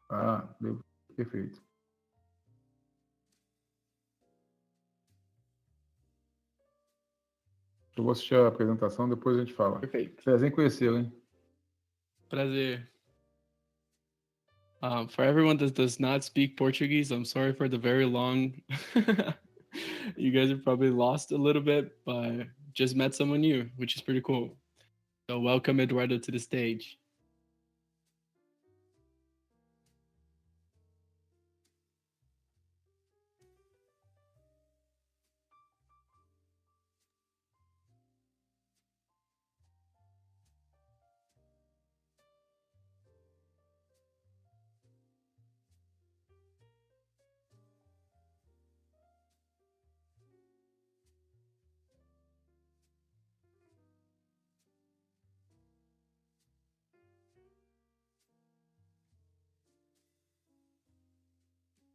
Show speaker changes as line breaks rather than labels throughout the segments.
Ah, perfeito. Eu vou assistir a apresentação, depois a gente fala.
Perfeito.
Prazer em conhecê-lo, hein?
Prazer. For everyone that does not speak Portuguese, I'm sorry for the very long. You guys are probably lost a little bit, but just met someone new, which is pretty cool. So welcome Eduardo to the stage.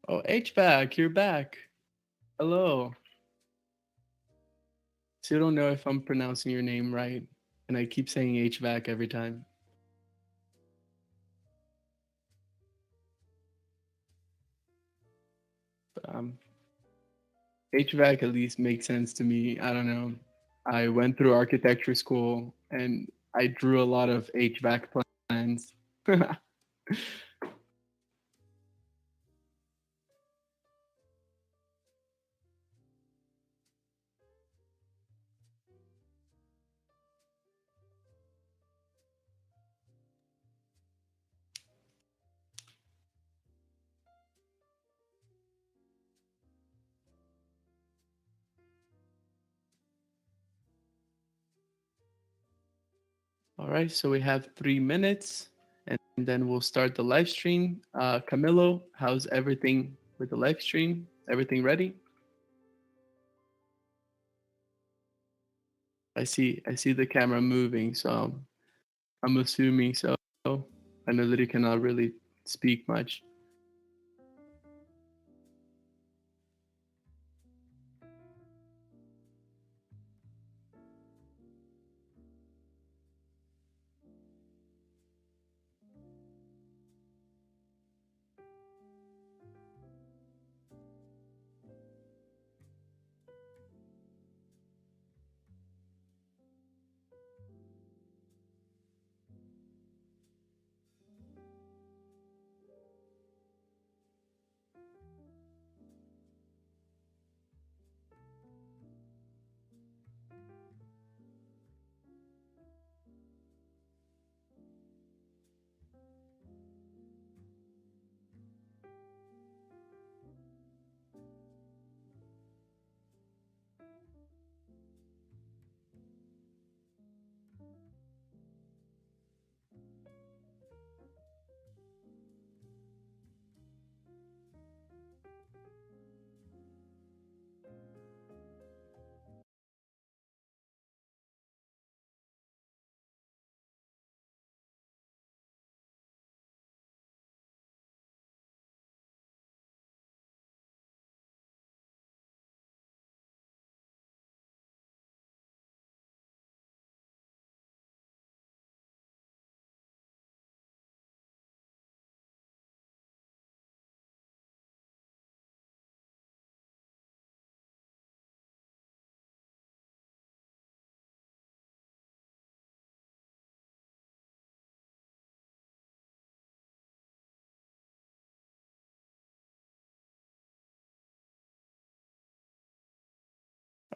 Oh, HVAC, you're back. Hello. Still don't know if I'm pronouncing your name right, and I keep saying HVAC every time. But, HVAC at least makes sense to me. I don't know. I went through architecture school and I drew a lot of HVAC plans. All right, so we have 3 minutes and then we'll start the live stream. Camilo, how's everything with the live stream? Everything ready? I see the camera moving, so I'm assuming so. I know that you cannot really speak much.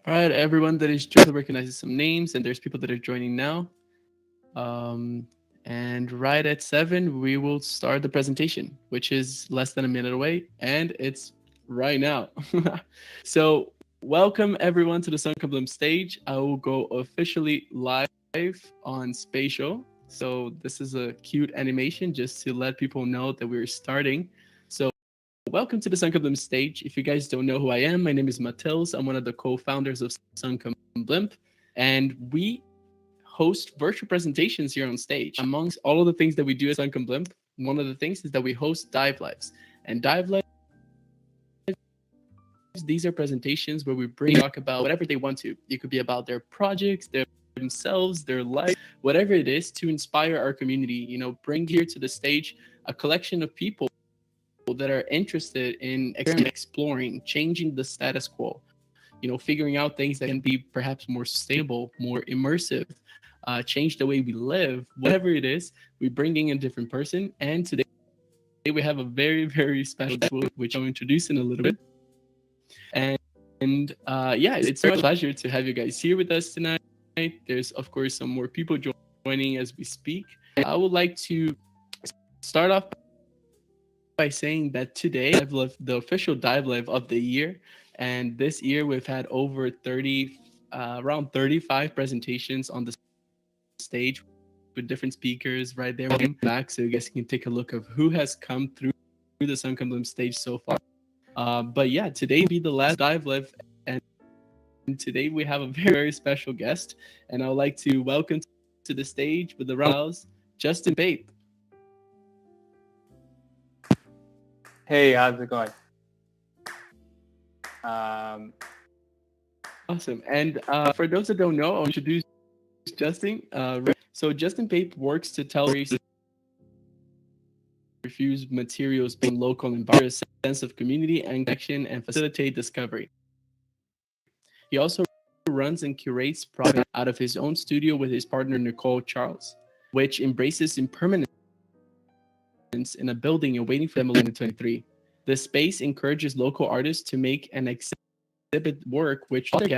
All right, everyone that is joining recognizes some names, and there's people that are joining now. Um, and right at 7, we will start the presentation, which is less than a minute away, and it's right now. So, welcome everyone to the Sunken stage. I will go officially live on Spatial. So, this is a cute animation just to let people know that we're starting. So, welcome to the Sunken stage. If you guys don't know who I am, my name is Mattels. I'm one of the co founders of Sunken Blimp, and we host virtual presentations here on stage. Amongst all of the things that we do at Sunken Blimp, one of the things is that we host dive lives. And dive lives, these are presentations where we bring talk about whatever they want to. It could be about their projects, their themselves, their life, whatever it is to inspire our community. You know, bring here to the stage a collection of people that are interested in exploring, changing the status quo, figuring out things that can be perhaps more stable, more immersive, change the way we live, whatever it is. We're bringing a different person. And today we have a very, very special guest, which I'll introduce in a little bit. And yeah, it's a pleasure to have you guys here with us tonight. There's, of course, some more people joining as we speak. I would like to start off by saying that today I've left the official dive live of the year. And this year we've had over around 35 presentations on the stage with different speakers right there back, so you guys can take a look of who has come through the Sun Come Bloom stage so far. But yeah, today will be the last dive live, and today we have a very, very special guest, and I would like to welcome to the stage with the rounds, Justin Pape.
Hey, how's it going?
Awesome. And for those that don't know, I'll introduce Justin. So Justin Pape works to tell refuse materials being local and a sense of community and connection and facilitate discovery. He also runs and curates products out of his own studio with his partner Nicole Charles, which embraces impermanence in a building awaiting for demolition in 2023. The space encourages local artists to make and exhibit work which other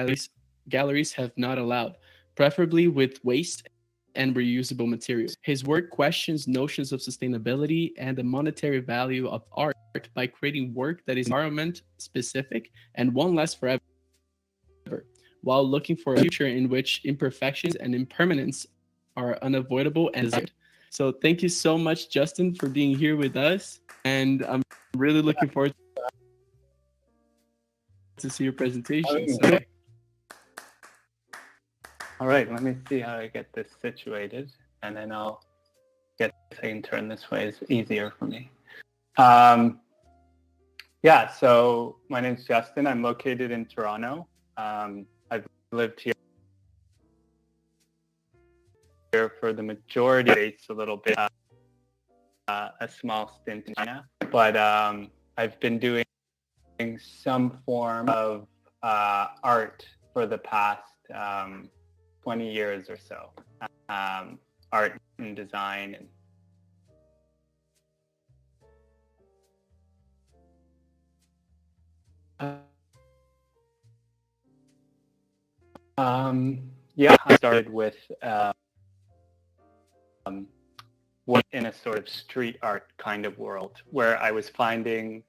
galleries have not allowed, preferably with waste and reusable materials. His work questions notions of sustainability and the monetary value of art by creating work that is environment specific and one less forever, while looking for a future in which imperfections and impermanence are unavoidable and desired. So thank you so much, Justin, for being here with us. And I'm really looking forward to see your presentation. So.
All right, let me see how I get this situated, and then I'll get if I can turn this way. It's easier for me. Yeah, so my name's Justin. I'm located in Toronto. I've lived here for the majority of days, a little bit, a small stint in China, but I've been doing some form of art for the past 20 years or so, art and design. Yeah, I started with in a sort of street art kind of world where I was finding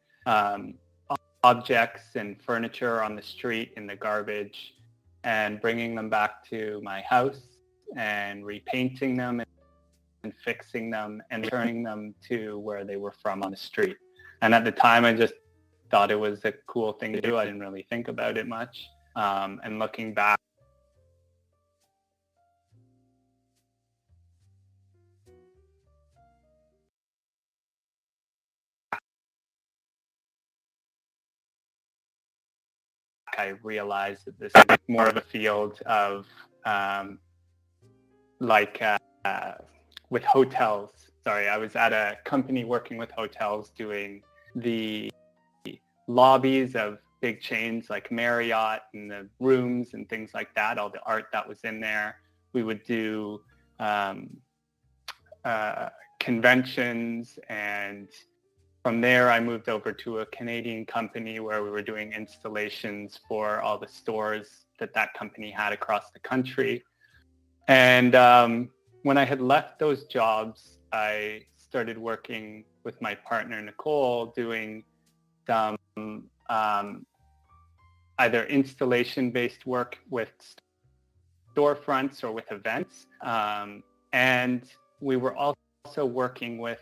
objects and furniture on the street in the garbage and bringing them back to my house and repainting them and fixing them and turning them to where they were from on the street. And at the time, I just thought it was a cool thing to do. I didn't really think about it much. And looking back, I realized that this is more of a field of with hotels. Sorry, I was at a company working with hotels doing the lobbies of big chains like Marriott and the rooms and things like that, all the art that was in there. We would do conventions, and from there, I moved over to a Canadian company where we were doing installations for all the stores that company had across the country. And when I had left those jobs, I started working with my partner, Nicole, doing some either installation-based work with storefronts or with events. And we were also working with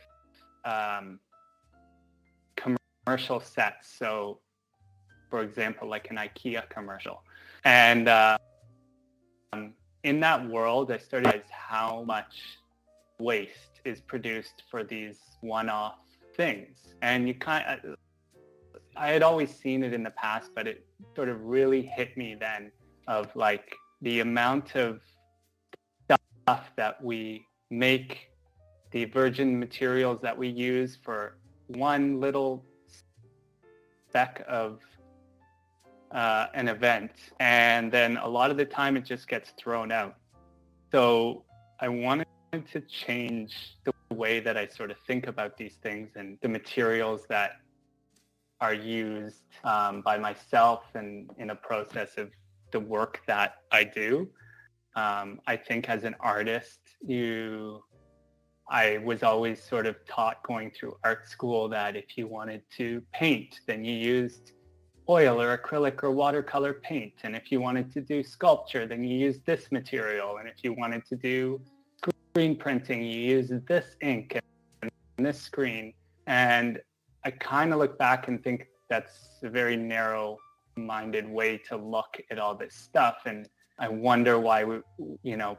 commercial sets. So, for example, like an IKEA commercial. And in that world, I started to realize how much waste is produced for these one-off things. And I had always seen it in the past, but it sort of really hit me then of like the amount of stuff that we make, the virgin materials that we use for one little speck of an event, and then a lot of the time it just gets thrown out. So I wanted to change the way that I sort of think about these things and the materials that are used by myself and in a process of the work that I do. I think as an artist, I was always sort of taught going through art school that if you wanted to paint, then you used oil or acrylic or watercolor paint. And if you wanted to do sculpture, then you used this material. And if you wanted to do screen printing, you used this ink and this screen. And I kind of look back and think that's a very narrow-minded way to look at all this stuff. And I wonder why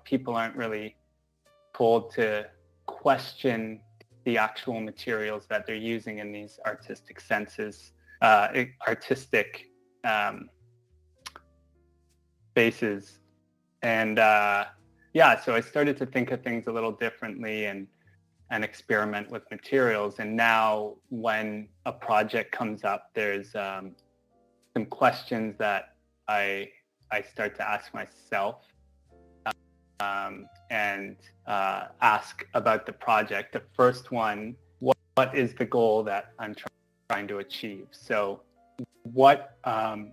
people aren't really told to question the actual materials that they're using in these artistic senses, artistic spaces. And so I started to think of things a little differently and experiment with materials. And now when a project comes up, there's some questions that I start to ask myself and ask about the project. The first one, what is the goal that I'm trying to achieve? So what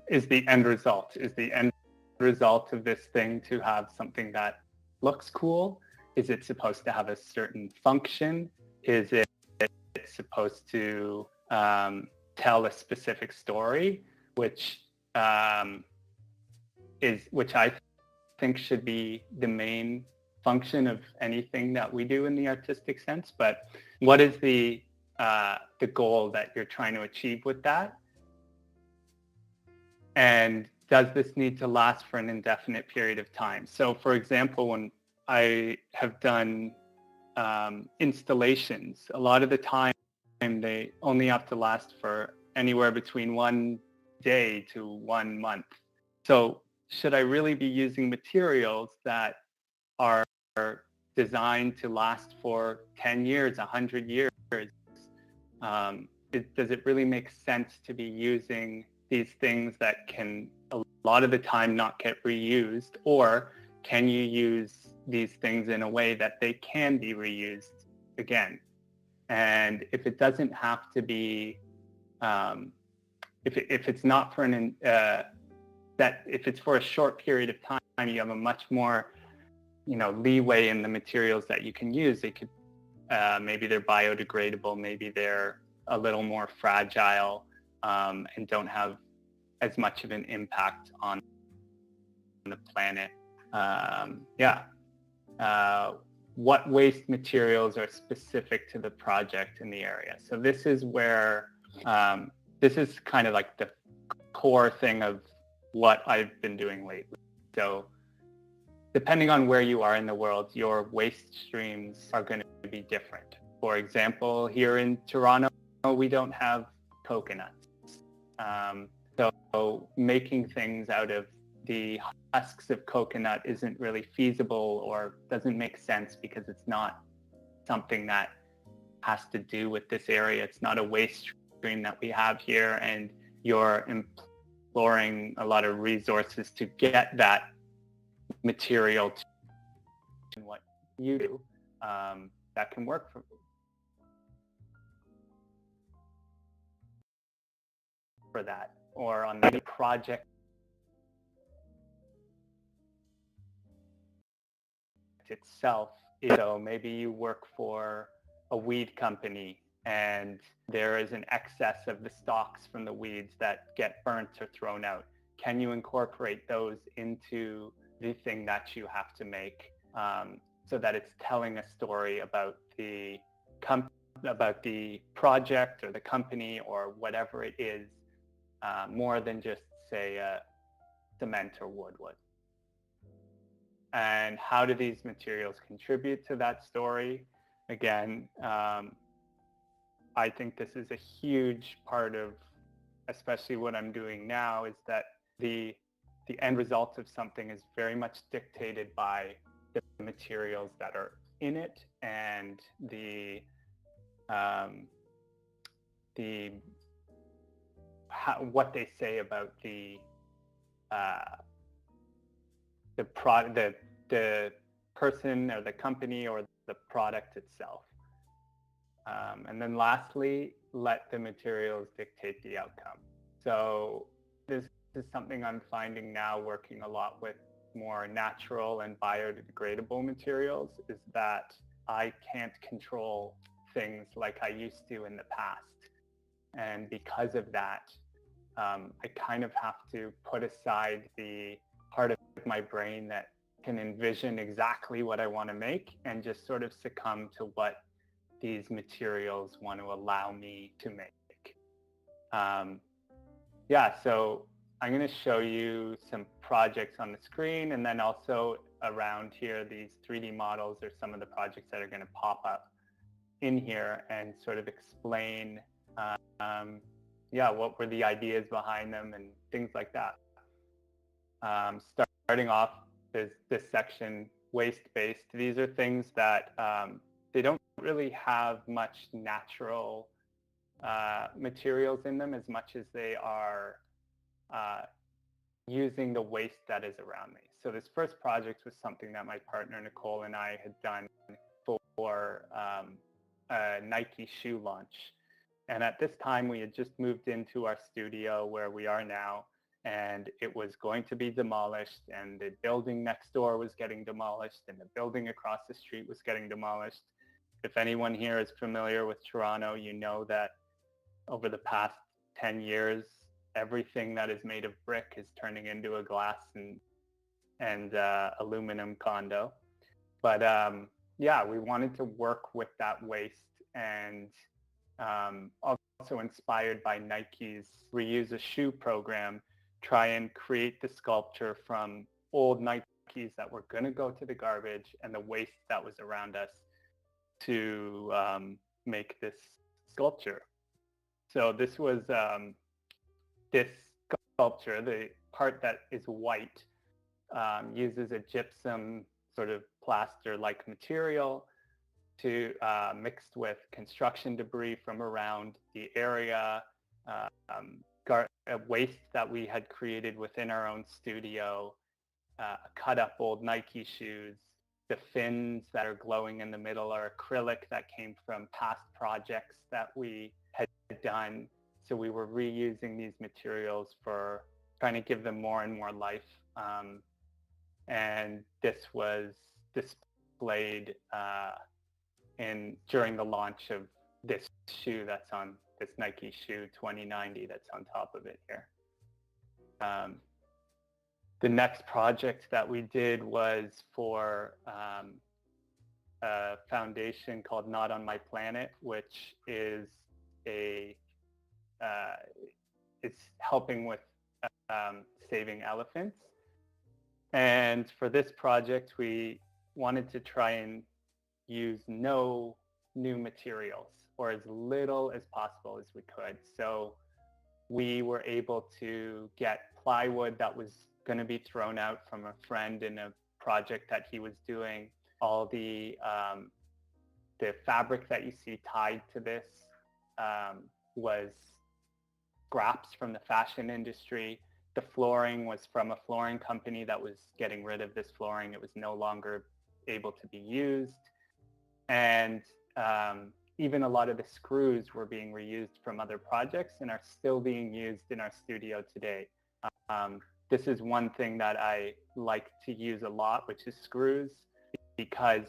is the end result? Is the end result of this thing to have something that looks cool? Is it supposed to have a certain function? Is it supposed to tell a specific story, which I think should be the main function of anything that we do in the artistic sense? But what is the goal that you're trying to achieve with that? And does this need to last for an indefinite period of time? So, for example, when I have done installations, a lot of the time they only have to last for anywhere between 1 day to 1 month. So should I really be using materials that are designed to last for 10 years, 100 years? Does it really make sense to be using these things that can a lot of the time not get reused? Or can you use these things in a way that they can be reused again? And if it doesn't have to be, if it's not for if it's for a short period of time, you have a much more, leeway in the materials that you can use. They could, maybe they're biodegradable, maybe they're a little more fragile, and don't have as much of an impact on the planet. What waste materials are specific to the project in the area? So this is where, this is kind of like the core thing of what I've been doing lately. So depending on where you are in the world, your waste streams are going to be different. For example, here in Toronto, we don't have coconuts. So making things out of the husks of coconut isn't really feasible or doesn't make sense because it's not something that has to do with this area. It's not a waste stream that we have here, and you're employing a lot of resources to get that material to what you do that can work for that. Or on the project itself, so maybe you work for a weed company and there is an excess of the stalks from the weeds that get burnt or thrown out. Can you incorporate those into the thing that you have to make, so that it's telling a story about the project or the company or whatever it is, more than just, say, cement or wood would? And how do these materials contribute to that story? Again, I think this is a huge part of, especially what I'm doing now, is that the end result of something is very much dictated by the materials that are in it and the what they say about the person or the company or the product itself. And then lastly, let the materials dictate the outcome. So this is something I'm finding now, working a lot with more natural and biodegradable materials, is that I can't control things like I used to in the past. And because of that, I kind of have to put aside the part of my brain that can envision exactly what I want to make and just sort of succumb to what these materials want to allow me to make. So I'm going to show you some projects on the screen, and then also around here, these 3D models are some of the projects that are going to pop up in here and sort of explain what were the ideas behind them and things like that. Starting off, there's this section, waste-based. These are things that they don't really have much natural materials in them as much as they are using the waste that is around me. So this first project was something that my partner Nicole and I had done for a Nike shoe launch. And at this time, we had just moved into our studio where we are now, and it was going to be demolished, and the building next door was getting demolished, and the building across the street was getting demolished. If anyone here is familiar with Toronto, you know that over the past 10 years, everything that is made of brick is turning into a glass and aluminum condo. But we wanted to work with that waste, and also inspired by Nike's Reuse a Shoe program, try and create the sculpture from old Nikes that were going to go to the garbage and the waste that was around us to make this sculpture. So this was this sculpture, the part that is white, uses a gypsum sort of plaster-like material to mixed with construction debris from around the area, waste that we had created within our own studio, cut up old Nike shoes. The fins that are glowing in the middle are acrylic that came from past projects that we had done. So we were reusing these materials for trying to give them more and more life. And this was displayed during the launch of this shoe that's on this Nike shoe 2090 that's on top of it here. The next project that we did was for a foundation called Not on My Planet, which is it's helping with saving elephants. And for this project, we wanted to try and use no new materials, or as little as possible as we could. So we were able to get plywood that was going to be thrown out from a friend in a project that he was doing. All the fabric that you see tied to this was scraps from the fashion industry. The flooring was from a flooring company that was getting rid of this flooring. It was no longer able to be used. And even a lot of the screws were being reused from other projects and are still being used in our studio today. This is one thing that I like to use a lot, which is screws, because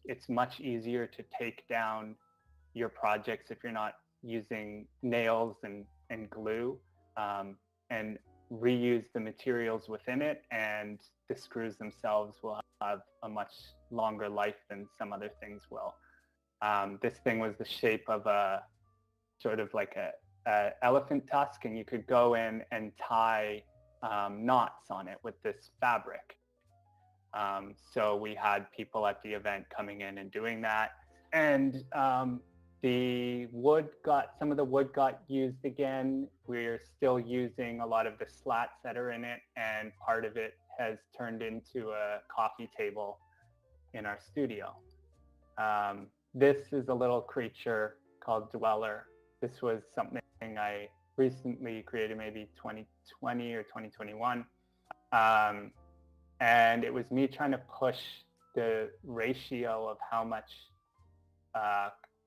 it's much easier to take down your projects if you're not using nails and glue, and reuse the materials within it, and the screws themselves will have a much longer life than some other things will. This thing was the shape of a sort of like a elephant tusk, and you could go in and tie knots on it with this fabric. So we had people at the event coming in and doing that, and some of the wood got used again. We're still using a lot of the slats that are in it, and part of it has turned into a coffee table in our studio. This is a little creature called Dweller. This was something I recently created, maybe 2020 or 2021. And it was me trying to push the ratio of how much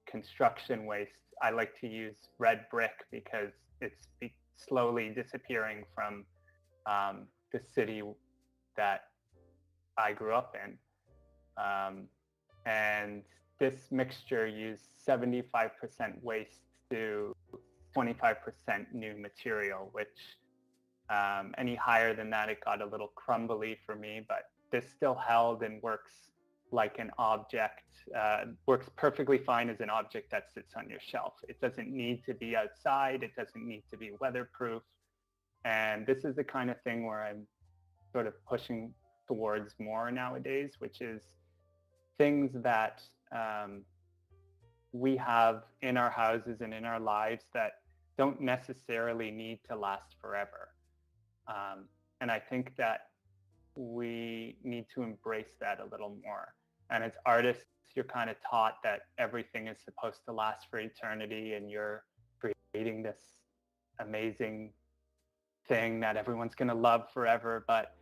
construction waste. I like to use red brick because it's slowly disappearing from the city that I grew up in. And this mixture used 75% waste to 25% new material, which any higher than that, it got a little crumbly for me, but this still held and works like an object, works perfectly fine as an object that sits on your shelf. It doesn't need to be outside. It doesn't need to be weatherproof. And this is the kind of thing where I'm sort of pushing towards more nowadays, which is things that we have in our houses and in our lives that don't necessarily need to last forever. And I think that we need to embrace that a little more. And as artists, you're kind of taught that everything is supposed to last for eternity, and you're creating this amazing thing that everyone's going to love forever. But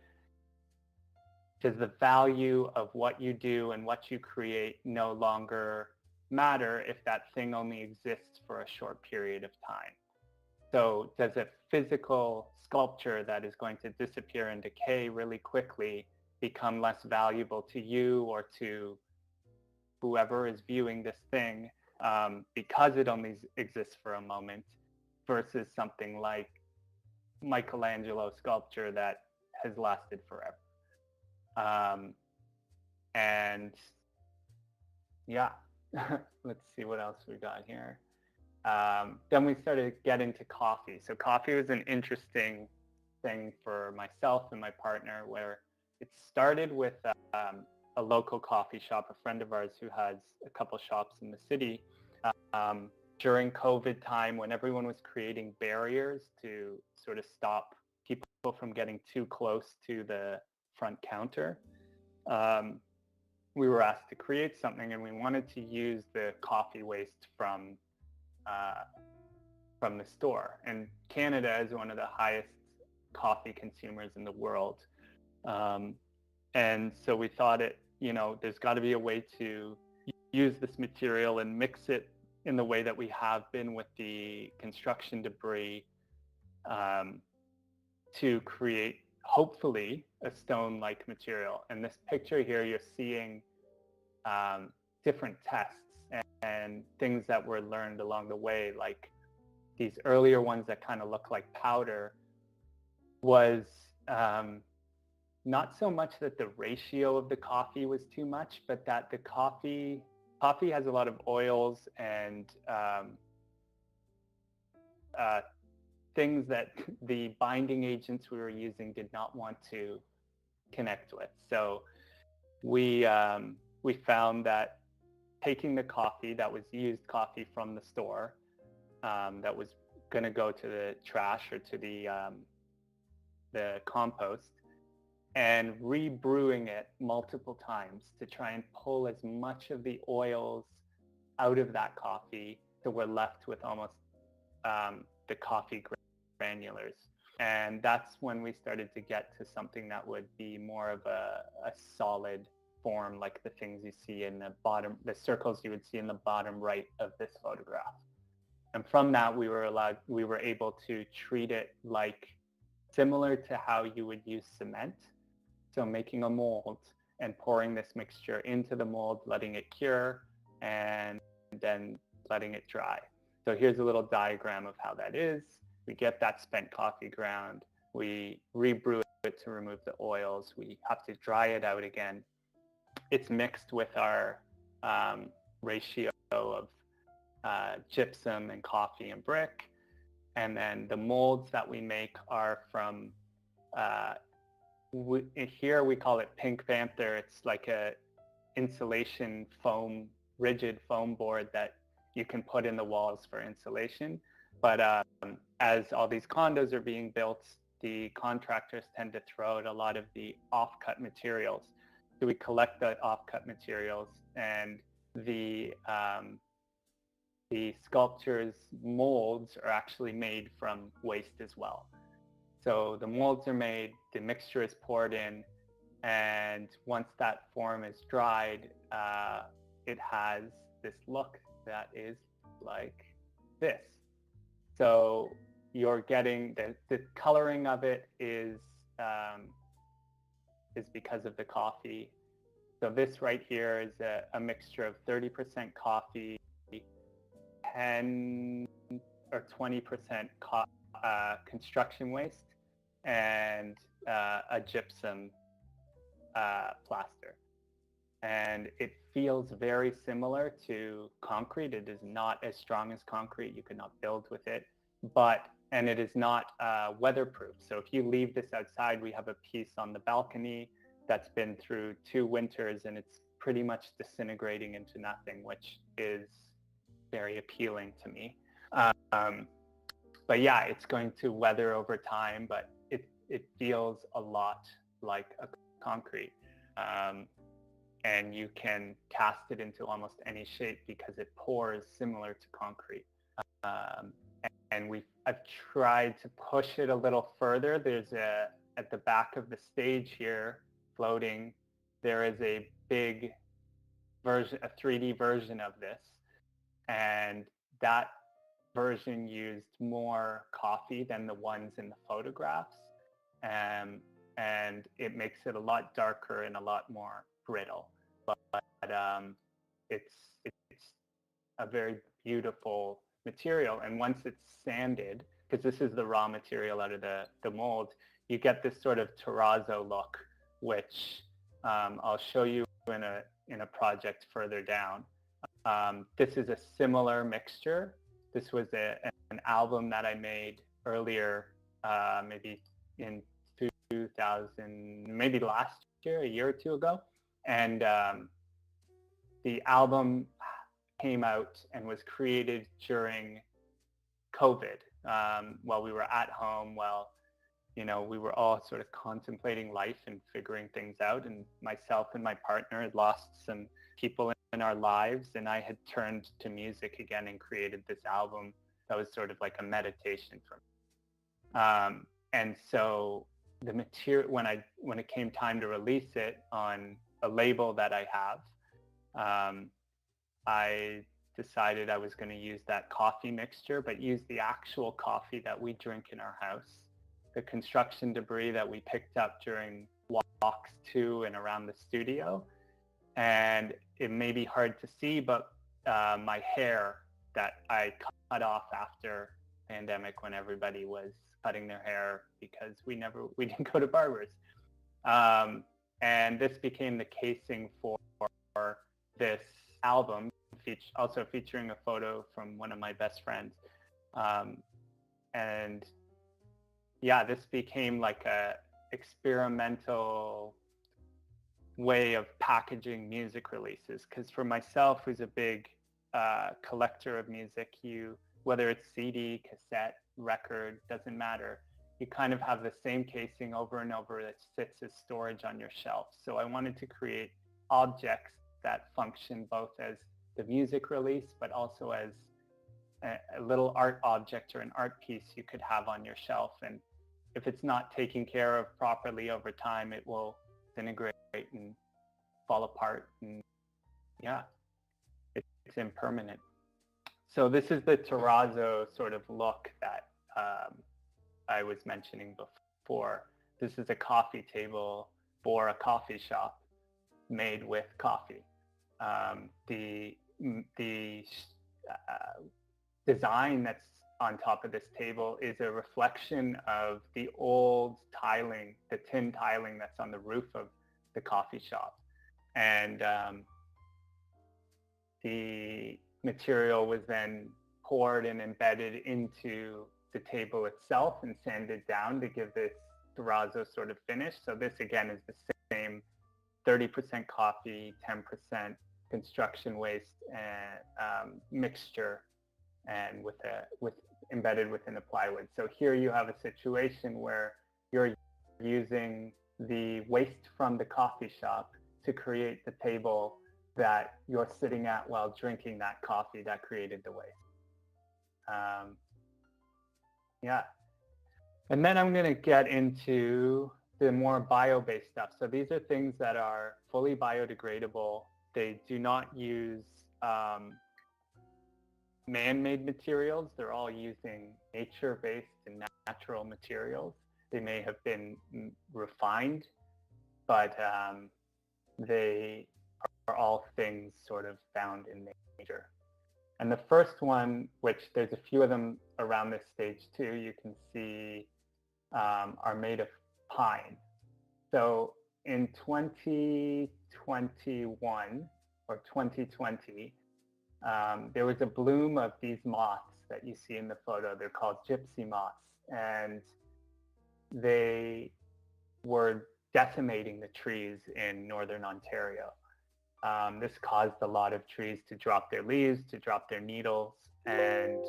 does the value of what you do and what you create no longer matter if that thing only exists for a short period of time? So does a physical sculpture that is going to disappear and decay really quickly become less valuable to you or to whoever is viewing this thing because it only exists for a moment, versus something like Michelangelo sculpture that has lasted forever? And yeah, let's see what else we got here. Then we started to get into coffee. So coffee was an interesting thing for myself and my partner, where it started with a local coffee shop, a friend of ours who has a couple shops in the city. During COVID time, when everyone was creating barriers to sort of stop people from getting too close to the front counter, we were asked to create something, and we wanted to use the coffee waste from the store. And Canada is one of the highest coffee consumers in the world. And so we thought there's got to be a way to use this material and mix it in the way that we have been with the construction debris to create, hopefully, a stone-like material. And this picture here, you're seeing different tests and things that were learned along the way, like these earlier ones that kind of look like powder, was not so much that the ratio of the coffee was too much, but that the coffee has a lot of oils and things that the binding agents we were using did not want to connect with. So we found that taking the coffee that was used coffee from the store, that was going to go to the trash or to the compost, and rebrewing it multiple times to try and pull as much of the oils out of that coffee, so we're left with almost the coffee granulars. And that's when we started to get to something that would be more of a solid form, like the things you see in the circles you would see in the bottom right of this photograph. And from that, we were able to treat it like similar to how you would use cement. So making a mold and pouring this mixture into the mold, letting it cure, and then letting it dry. So here's a little diagram of how that is. We get that spent coffee ground. We rebrew it to remove the oils. We have to dry it out again. It's mixed with our ratio of gypsum and coffee and brick. And then the molds that we make are from, here we call it Pink Panther. It's like a insulation foam, rigid foam board that you can put in the walls for insulation. But as all these condos are being built, the contractors tend to throw out a lot of the off-cut materials. So we collect the off-cut materials, and the the sculpture's molds are actually made from waste as well. So the molds are made, the mixture is poured in, and once that form is dried, it has this look that is like this. So you're getting the coloring of it is because of the coffee. So this right here is a mixture of 30% coffee, 10 or 20% construction waste, and a gypsum plaster. And it feels very similar to concrete. It is not as strong as concrete. You cannot build with it, and it is not weatherproof. So if you leave this outside, we have a piece on the balcony that's been through 2 winters, and it's pretty much disintegrating into nothing, which is very appealing to me. But yeah, it's going to weather over time, but it feels a lot like a concrete. And you can cast it into almost any shape because it pours similar to concrete. And I've tried to push it a little further. There's at the back of the stage here, floating, there is a big version, a 3D version of this. And that version used more coffee than the ones in the photographs. And it makes it a lot darker and a lot more brittle. But it's a very beautiful material. And once it's sanded, because this is the raw material out of the mold, you get this sort of terrazzo look, which I'll show you in a project further down. This is a similar mixture. This was an album that I made earlier, maybe in 2000, maybe last year, a year or two ago. And the album came out and was created during COVID, while we were at home, while we were all sort of contemplating life and figuring things out. And myself and my partner had lost some people in our lives, and I had turned to music again and created this album that was sort of like a meditation for me. And so the material, when it came time to release it on a label that I have, I decided I was going to use that coffee mixture, but use the actual coffee that we drink in our house, the construction debris that we picked up during walks to and around the studio. And it may be hard to see, but my hair that I cut off after pandemic, when everybody was cutting their hair because we didn't go to barbers. And this became the casing for this album, also featuring a photo from one of my best friends. And yeah, this became like a experimental way of packaging music releases. Because for myself, who's a big collector of music, whether it's CD, cassette, record, doesn't matter. You kind of have the same casing over and over that sits as storage on your shelf. So I wanted to create objects that function both as the music release, but also as a little art object or an art piece you could have on your shelf. And if it's not taken care of properly over time, it will disintegrate and fall apart. And yeah, it's impermanent. So this is the terrazzo sort of look that I was mentioning before. This is a coffee table for a coffee shop made with coffee. The design that's on top of this table is a reflection of the old tiling, the tin tiling that's on the roof of the coffee shop. And the material was then poured and embedded into the table itself and sanded down to give this terrazzo sort of finish. So this again is the same 30% coffee, 10% construction waste and mixture, and with embedded within the plywood. So here you have a situation where you're using the waste from the coffee shop to create the table that you're sitting at while drinking that coffee that created the waste. Yeah. And then I'm going to get into the more bio-based stuff. So these are things that are fully biodegradable. They do not use man-made materials. They're all using nature-based and natural materials. They may have been refined, but they are all things sort of found in nature. And the first one, which there's a few of them around this stage too, you can see are made of pine. So in 2021 or 2020, there was a bloom of these moths that you see in the photo. They're called gypsy moths, and they were decimating the trees in northern Ontario. This caused a lot of trees to drop their leaves, to drop their needles, and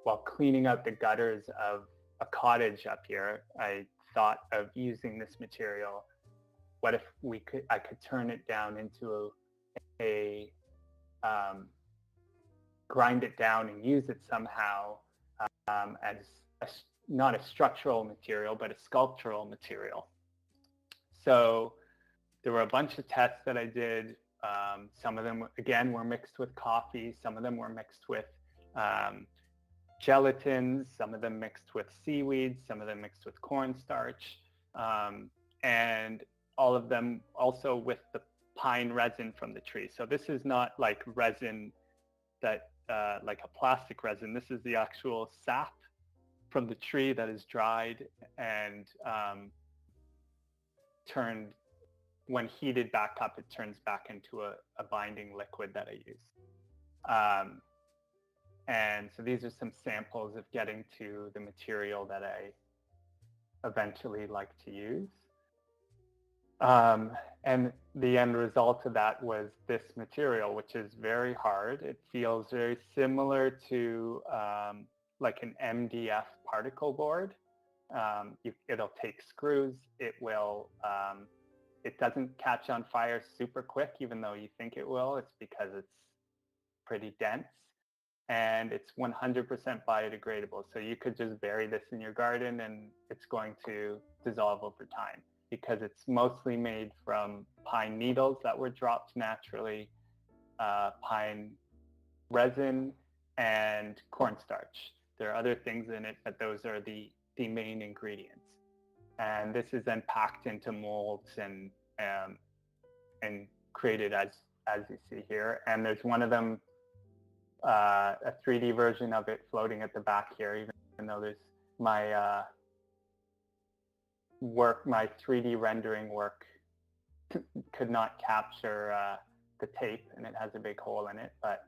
while cleaning out the gutters of a cottage up here, I thought of using this material. What if I could turn it down into a grind it down and use it somehow as not a structural material, but a sculptural material. So there were a bunch of tests that I did. Some of them, again, were mixed with coffee. Some of them were mixed with gelatins. Some of them mixed with seaweed. Some of them mixed with cornstarch. And all of them also with the pine resin from the tree. So this is not like resin that, like a plastic resin. This is the actual sap from the tree that is dried and turned, when heated back up, it turns back into a binding liquid that I use. And so these are some samples of getting to the material that I eventually like to use. And the end result of that was this material, which is very hard. It feels very similar to like an MDF particle board. It'll take screws. It will, it doesn't catch on fire super quick, even though you think it will. It's because it's pretty dense. And it's 100% biodegradable. So you could just bury this in your garden and it's going to dissolve over time, because it's mostly made from pine needles that were dropped naturally, pine resin, and cornstarch. There are other things in it, but those are the main ingredients. And this is then packed into molds and created as you see here. And there's one of them, a 3D version of it floating at the back here, even though there's my my 3D rendering work could not capture the tape, and it has a big hole in it. But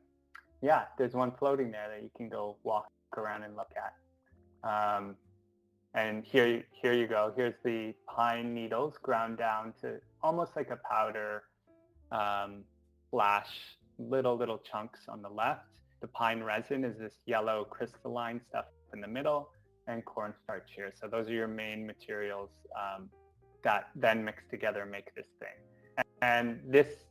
yeah, there's one floating there that you can go walk around and look at. And here you go. Here's the pine needles ground down to almost like a powder, flash, little chunks on the left. The pine resin is this yellow crystalline stuff in the middle, and cornstarch here. So those are your main materials that then mix together and make this thing. And this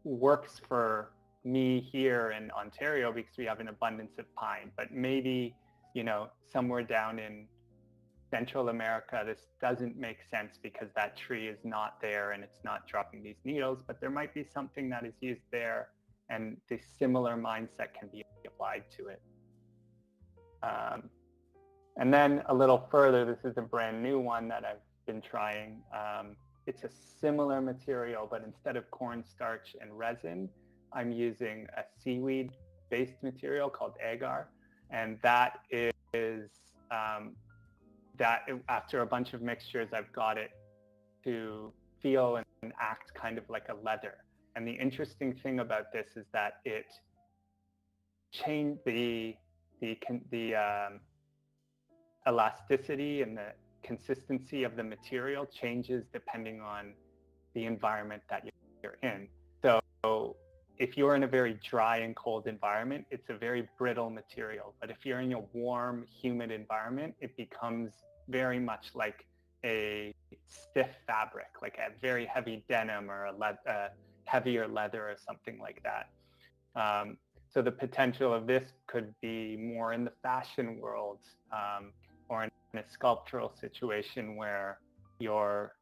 works for me here in Ontario because we have an abundance of pine. But maybe, you know, somewhere down in Central America, this doesn't make sense because that tree is not there and it's not dropping these needles. But there might be something that is used there, and the similar mindset can be applied to it. And then a little further, this is a brand new one that I've been trying. It's a similar material, but instead of cornstarch and resin, I'm using a seaweed-based material called agar. And that is, that after a bunch of mixtures, I've got it to feel and act kind of like a leather. And the interesting thing about this is that it changed the elasticity and the consistency of the material changes depending on the environment that you're in. So if you're in a very dry and cold environment, it's a very brittle material. But if you're in a warm, humid environment, it becomes very much like a stiff fabric, like a very heavy denim or a heavier leather or something like that. So the potential of this could be more in the fashion world, or in a sculptural situation where you're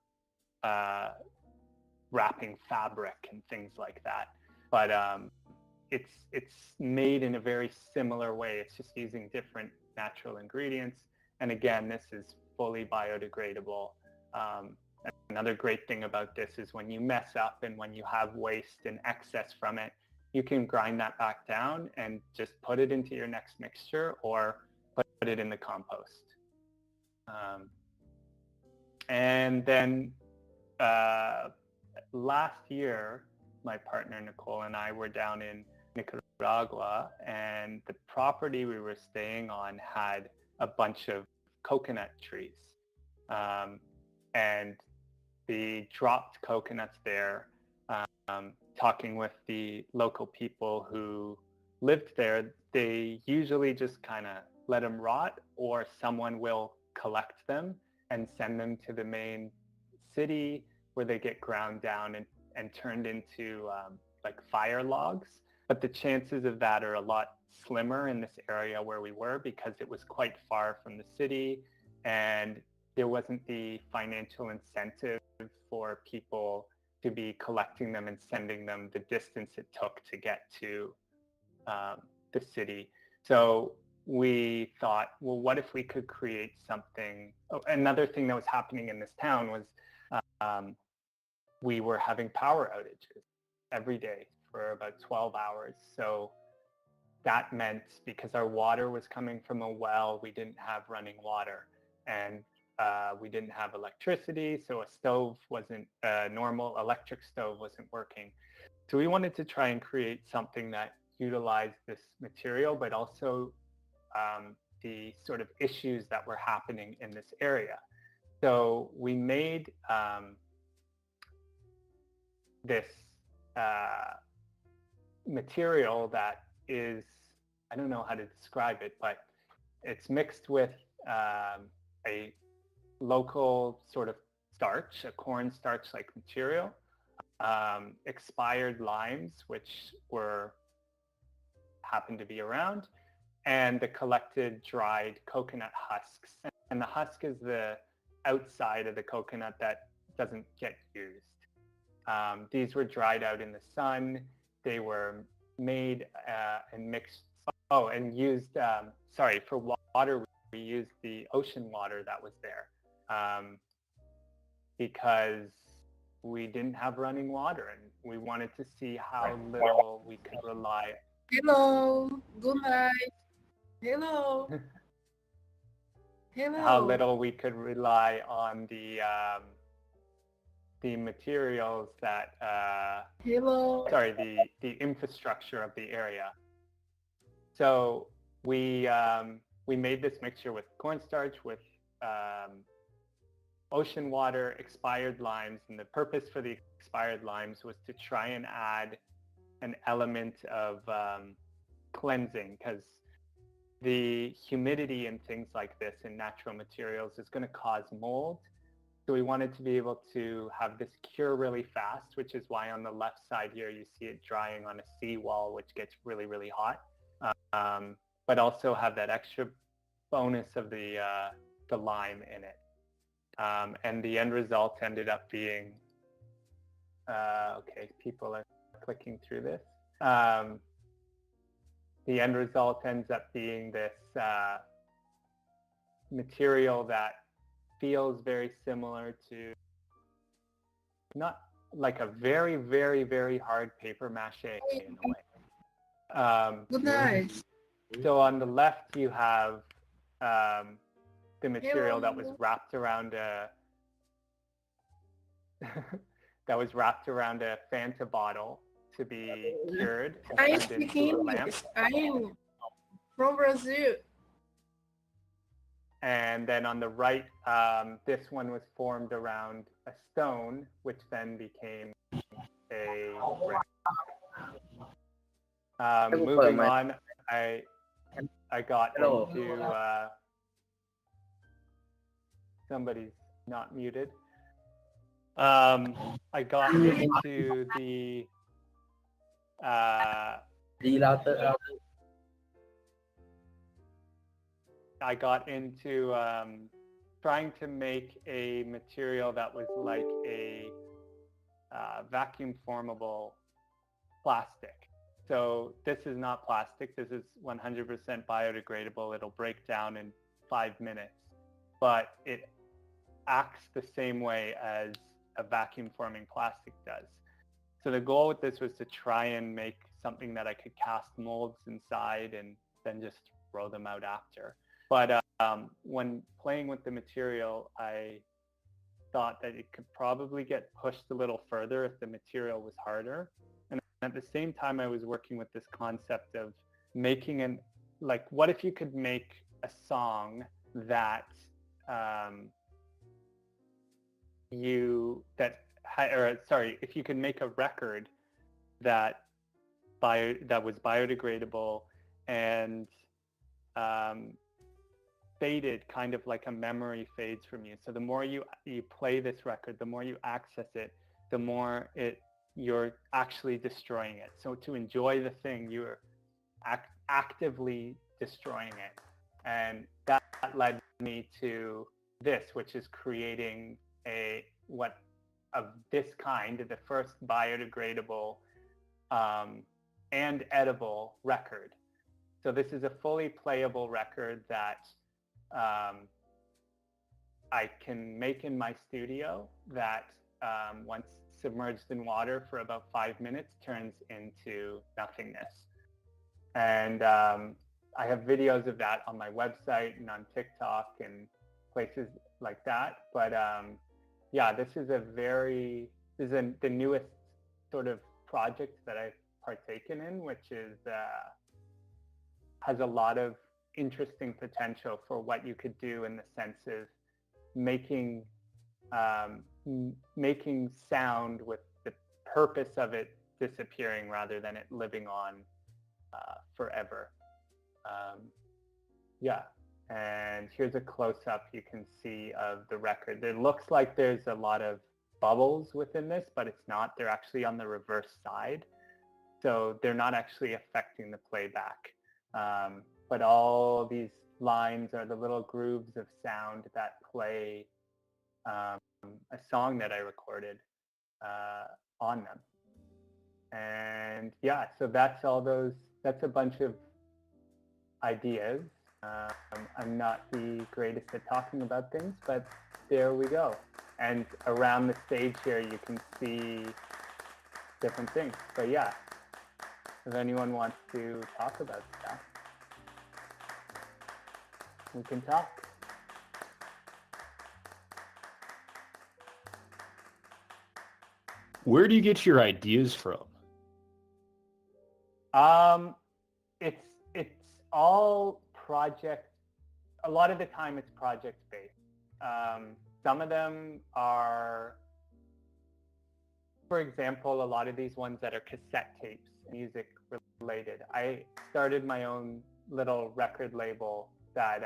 wrapping fabric and things like that. But it's made in a very similar way. It's just using different natural ingredients. And again, this is fully biodegradable. Another great thing about this is when you mess up and when you have waste and excess from it, you can grind that back down and just put it into your next mixture or put it in the compost. And then last year, my partner Nicole and I were down in Nicaragua, and the property we were staying on had a bunch of coconut trees. And the dropped coconuts there, talking with the local people who lived there, they usually just kind of let them rot, or someone will collect them and send them to the main city where they get ground down and turned into like fire logs. But the chances of that are a lot slimmer in this area where we were, because it was quite far from the city and there wasn't the financial incentive for people to be collecting them and sending them the distance it took to get to the city. So we thought, well, what if we could create something? Oh, another thing that was happening in this town was we were having power outages every day for about 12 hours. So that meant, because our water was coming from a well, we didn't have running water, and we didn't have electricity, so a stove wasn't, a normal electric stove wasn't working. So we wanted to try and create something that utilized this material, but also the sort of issues that were happening in this area. So we made this material that is, I don't know how to describe it, but it's mixed with a local sort of starch, a corn starch-like material, expired limes, which happened to be around, and the collected dried coconut husks. And the husk is the outside of the coconut that doesn't get used. These were dried out in the sun. They were made and mixed, and used, for water, we used the ocean water that was there, because we didn't have running water, and we wanted to see how little we could rely.
Hello, good night. Hello. Hello.
How little we could rely on the materials that
Hello.
the infrastructure of the area. So we made this mixture with cornstarch, with ocean water, expired limes, and the purpose for the expired limes was to try and add an element of cleansing, because the humidity and things like this in natural materials is going to cause mold. So we wanted to be able to have this cure really fast, which is why on the left side here you see it drying on a seawall, which gets really, really hot, but also have that extra bonus of the lime in it. And the end result ended up being, okay, people are clicking through this. The end result ends up being this material that feels very similar to, not like a very, very, very hard paper mache in a way.
Good night.
So on the left you have the material that was wrapped around a Fanta bottle to be cured and
I am
turned into
speaking
a lamp.
English. I am from Brazil.
And then on the right, this one was formed around a stone, which then became a brick. Moving on, I got into, somebody's not muted. I got into the I got into trying to make a material that was like a vacuum formable plastic. So this is not plastic. This is 100% biodegradable. It'll break down in 5 minutes, but it acts the same way as a vacuum forming plastic does. So the goal with this was to try and make something that I could cast molds inside and then just throw them out after. But when playing with the material, I thought that it could probably get pushed a little further if the material was harder. And at the same time, I was working with this concept of making what if you could make a song that if you could make a record that was biodegradable and faded, kind of like a memory fades from you. So the more you play this record, the more you access it, the more you're actually destroying it. So to enjoy the thing, you're actively destroying it. And that led me to this, which is creating of this kind, the first biodegradable and edible record. So this is a fully playable record that I can make in my studio that once submerged in water for about 5 minutes turns into nothingness. And I have videos of that on my website and on TikTok and places like that. But yeah, this is the newest sort of project that I've partaken in, which has a lot of interesting potential for what you could do in the sense of making sound with the purpose of it disappearing rather than it living on forever. Yeah, and here's a close-up you can see of the record. It looks like there's a lot of bubbles within this, but it's not. They're actually on the reverse side, so they're not actually affecting the playback. But all these lines are the little grooves of sound that play a song that I recorded on them. And yeah, so that's a bunch of ideas. I'm not the greatest at talking about things, but there we go. And around the stage here, you can see different things. But yeah, if anyone wants to talk about stuff, we can talk.
Where do you get your ideas from?
It's all project. A lot of the time, it's project based. Some of them are, for example, a lot of these ones that are cassette tapes, music related. I started my own little record label that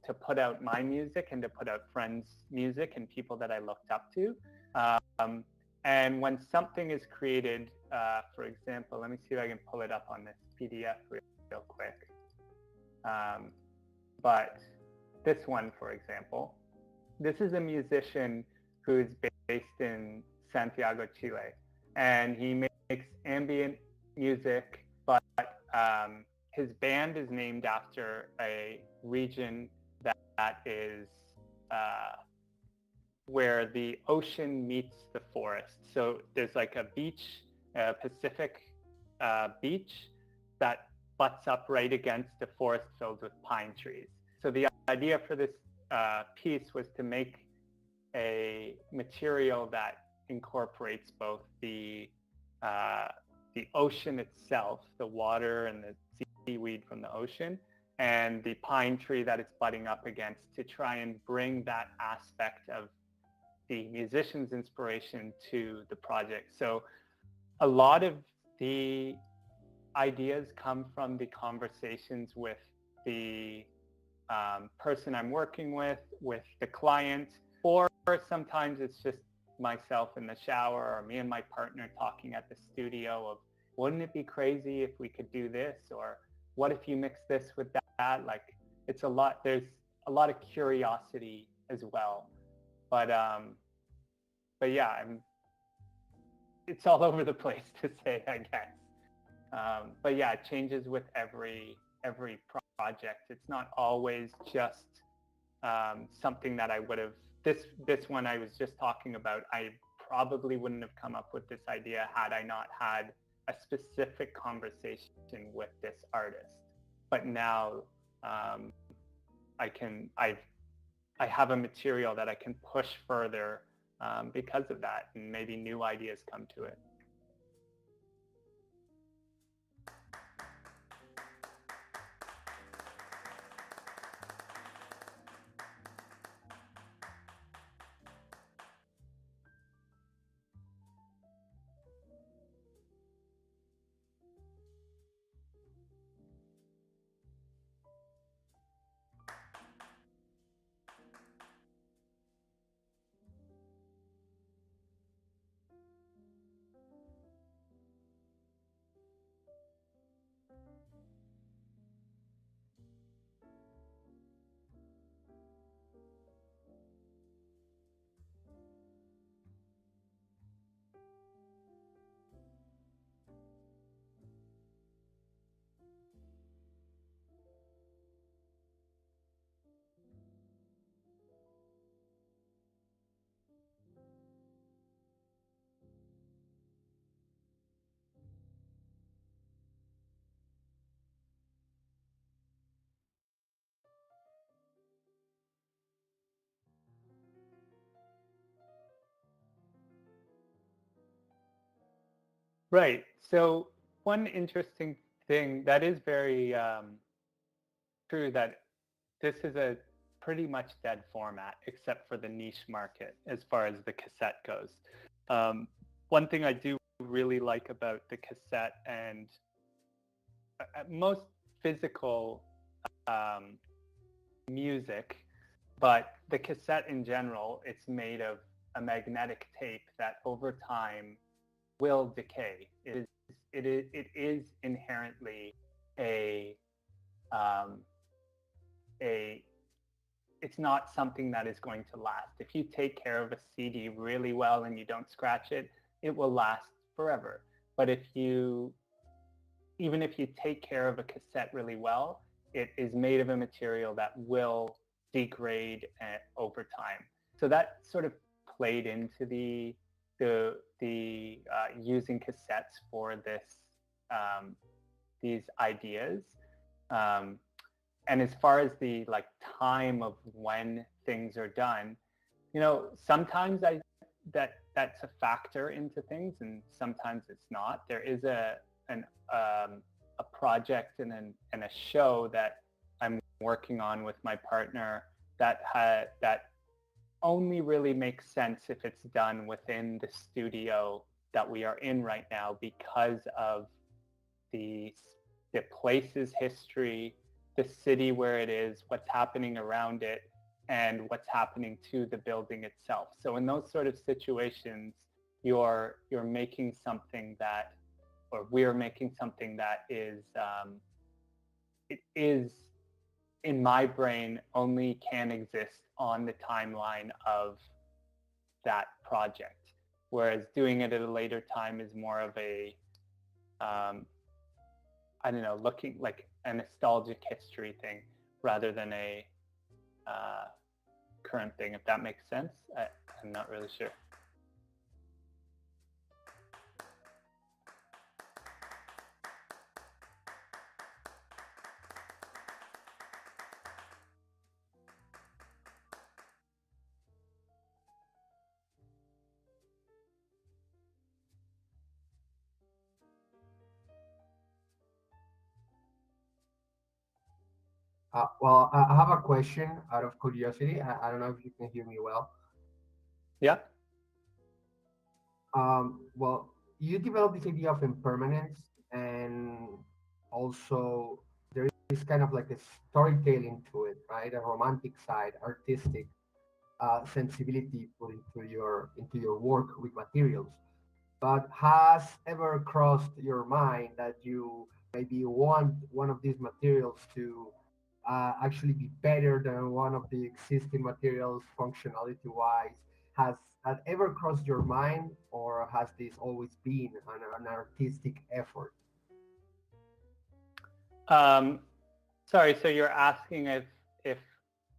to put out my music and to put out friends' music and people that I looked up to. And when something is created, for example, let me see if I can pull it up on this PDF real quick. But this one, for example, this is a musician who's based in Santiago, Chile, and he makes ambient music, but his band is named after a region that is where the ocean meets the forest. So there's like a beach, a Pacific beach that butts up right against a forest filled with pine trees. So the idea for this piece was to make a material that incorporates both the ocean itself, the water and the seaweed from the ocean, and the pine tree that it's butting up against, to try and bring that aspect of the musician's inspiration to the project. So a lot of the ideas come from the conversations with the person I'm working with the client, or sometimes it's just myself in the shower or me and my partner talking at the studio of, wouldn't it be crazy if we could do this? Or what if you mix this with that? Like, it's a lot, there's a lot of curiosity as well. But yeah, it's all over the place to say, I guess. But yeah, it changes with every project. It's not always just something that I would have, this one I was just talking about, I probably wouldn't have come up with this idea had I not had a specific conversation with this artist. But now I have a material that I can push further because of that, and maybe new ideas come to it. Right. So one interesting thing that is very true, that this is a pretty much dead format, except for the niche market as far as the cassette goes. One thing I do really like about the cassette and most physical music, but the cassette in general, it's made of a magnetic tape that over time will decay. It is inherently it's not something that is going to last. If you take care of a CD really well and you don't scratch it, it will last forever. But even if you take care of a cassette really well, it is made of a material that will degrade over time. So that sort of played into the using cassettes for these ideas. And as far as the time of when things are done, sometimes that's a factor into things, and sometimes it's not. There is a project and a show that I'm working on with my partner that only really makes sense if it's done within the studio that we are in right now, because of the place's history, the city where it is, what's happening around it, and what's happening to the building itself. So in those sort of situations, you're making something that, or we're making something that is, it is, in my brain, only can exist on the timeline of that project. Whereas doing it at a later time is more of a, I don't know, looking like a nostalgic history thing rather than a current thing, if that makes sense. I'm not really sure.
Well, I have a question out of curiosity. I don't know if you can hear me well.
Yeah.
Well, you developed this idea of impermanence, and also there is kind of like a storytelling to it, right? A romantic side, artistic sensibility put into your work with materials. but has ever crossed your mind that you maybe want one of these materials to actually be better than one of the existing materials functionality wise? Has that ever crossed your mind, or has this always been an artistic effort?
Sorry, so you're asking if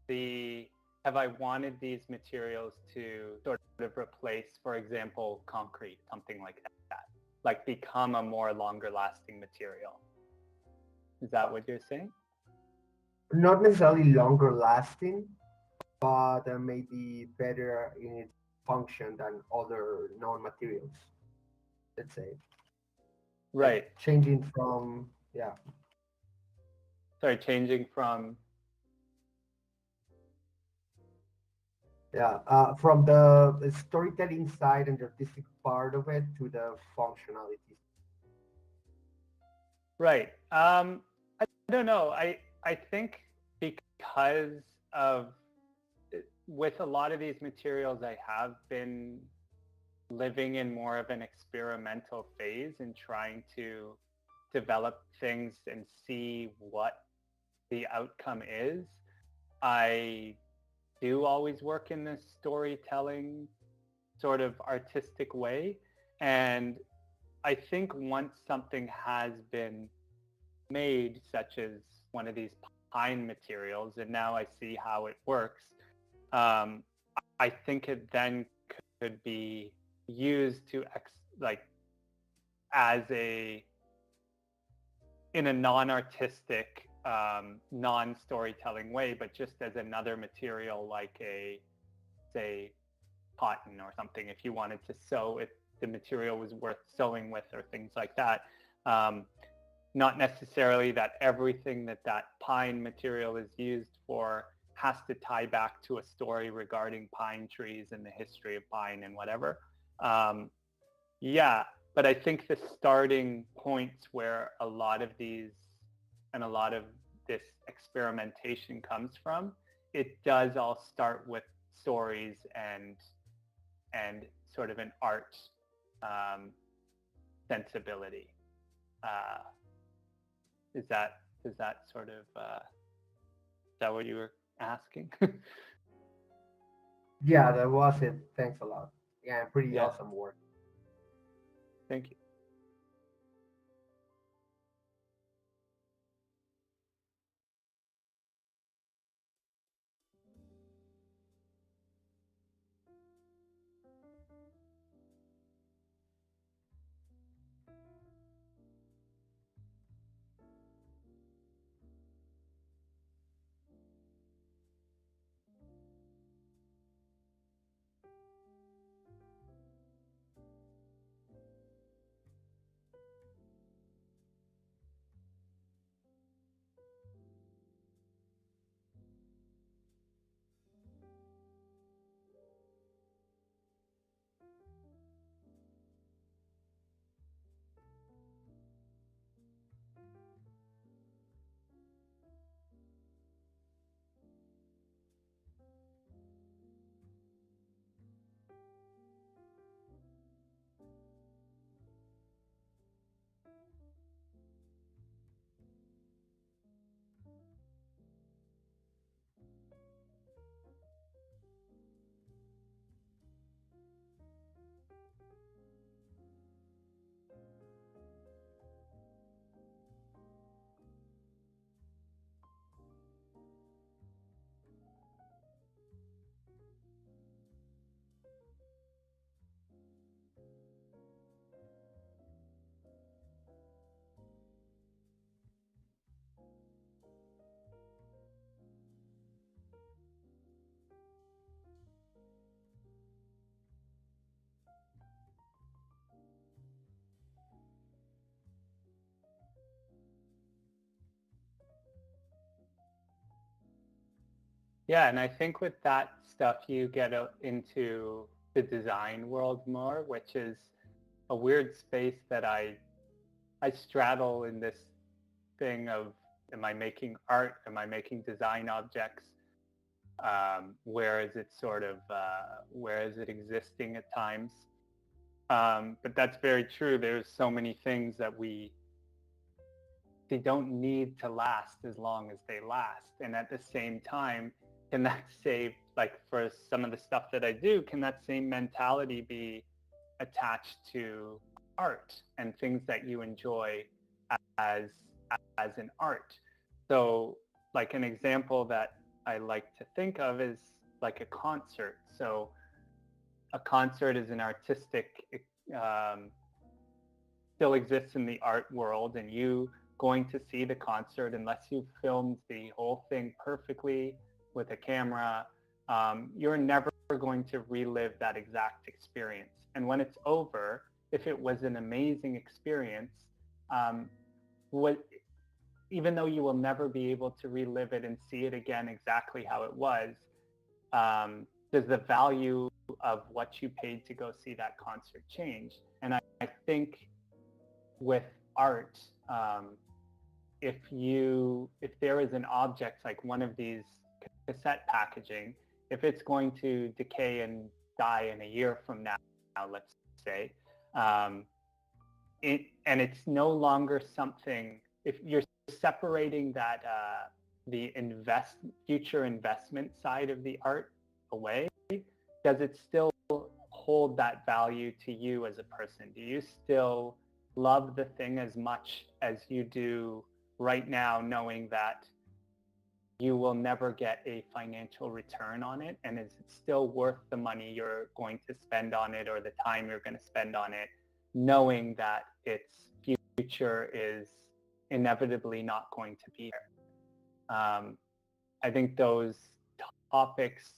the have I wanted these materials to sort of replace, for example, concrete, something like that, like become a more longer lasting material? Is that what you're saying?
Not necessarily longer lasting, but maybe better in its function than other known materials. Let's say, like
Right.
changing from yeah.
Sorry, changing from.
Yeah, from the storytelling side and the artistic part of it to the functionality.
Right. I don't know. I think because of with a lot of these materials, I have been living in more of an experimental phase and trying to develop things and see what the outcome is. I do always work in this storytelling sort of artistic way. And I think once something has been made, such as one of these pine materials, and now I see how it works, um, I think it then could be used to like as a in a non-artistic, non-storytelling way, but just as another material, like a say cotton or something. If you wanted to sew, if the material was worth sewing with, or things like that. Not necessarily that everything that pine material is used for has to tie back to a story regarding pine trees and the history of pine and whatever. Yeah, but I think the starting points where a lot of these and a lot of this experimentation comes from, it does all start with stories and sort of an art sensibility. Is that sort of is that what you were asking?
Yeah, that was it. Thanks a lot. Yeah, pretty
Yeah,
awesome work.
thank you. Yeah, and I think with that stuff, you get into the design world more, which is a weird space that I straddle in this thing of, am I making art? Am I making design objects? Where is it existing at times? But that's very true. There's so many things that they don't need to last as long as they last. And at the same time, can that save, like for some of the stuff that I do, can that same mentality be attached to art and things that you enjoy as an art? So like an example that I like to think of is like a concert. So a concert is an artistic, still exists in the art world, and you going to see the concert, unless you've filmed the whole thing perfectly with a camera, you're never going to relive that exact experience. And when it's over, if it was an amazing experience, even though you will never be able to relive it and see it again exactly how it was, does the value of what you paid to go see that concert change? And I think with art, if there is an object like one of these cassette packaging, if it's going to decay and die in a year from now, let's say, and it's no longer something, if you're separating that the future investment side of the art away, does it still hold that value to you as a person? Do you still love the thing as much as you do right now, knowing that you will never get a financial return on it? And is it still worth the money you're going to spend on it, or the time you're going to spend on it, knowing that its future is inevitably not going to be there? I think those topics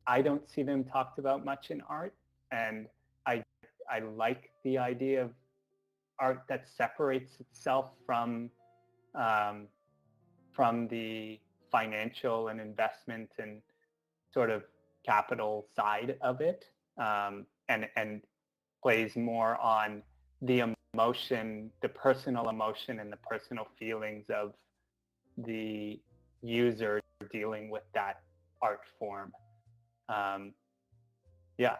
I don't see them talked about much in art, and I like the idea of art that separates itself from the financial and investment and sort of capital side of it, and plays more on the emotion, the personal emotion and the personal feelings of the user dealing with that art form. Yeah.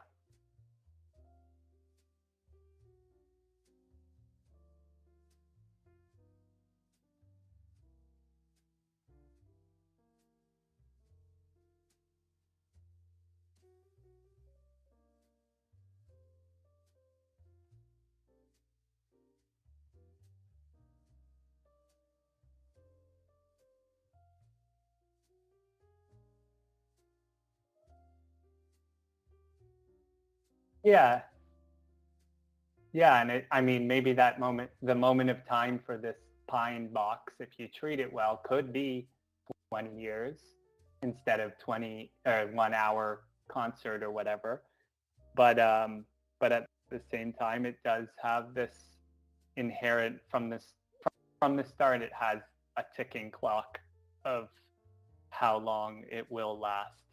Yeah. Yeah, and I mean, maybe that moment, the moment of time for this pine box, if you treat it well, could be 20 years instead of 20 or 1 hour concert or whatever. But at the same time, it does have this inherent from the start. It has a ticking clock of how long it will last.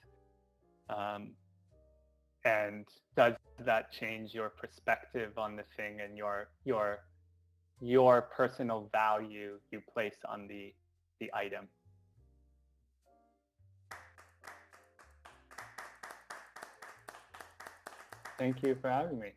And does that change your perspective on the thing and your personal value you place on the item? Thank you for having me.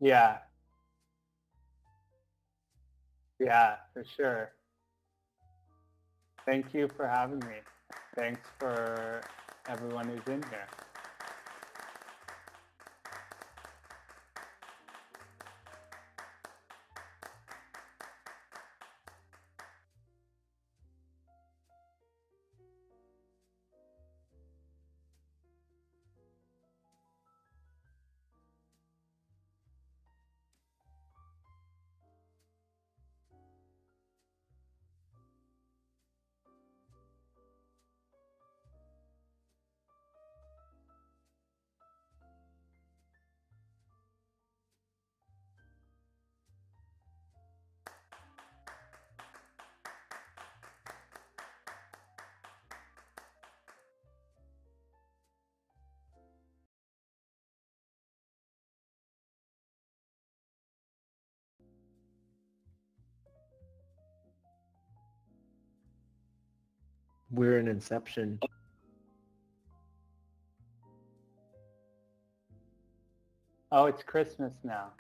Yeah, yeah, for sure. Thank you for having me. Thanks for everyone who's in here.
We're in Inception.
Oh, it's Christmas now.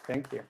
Thank you.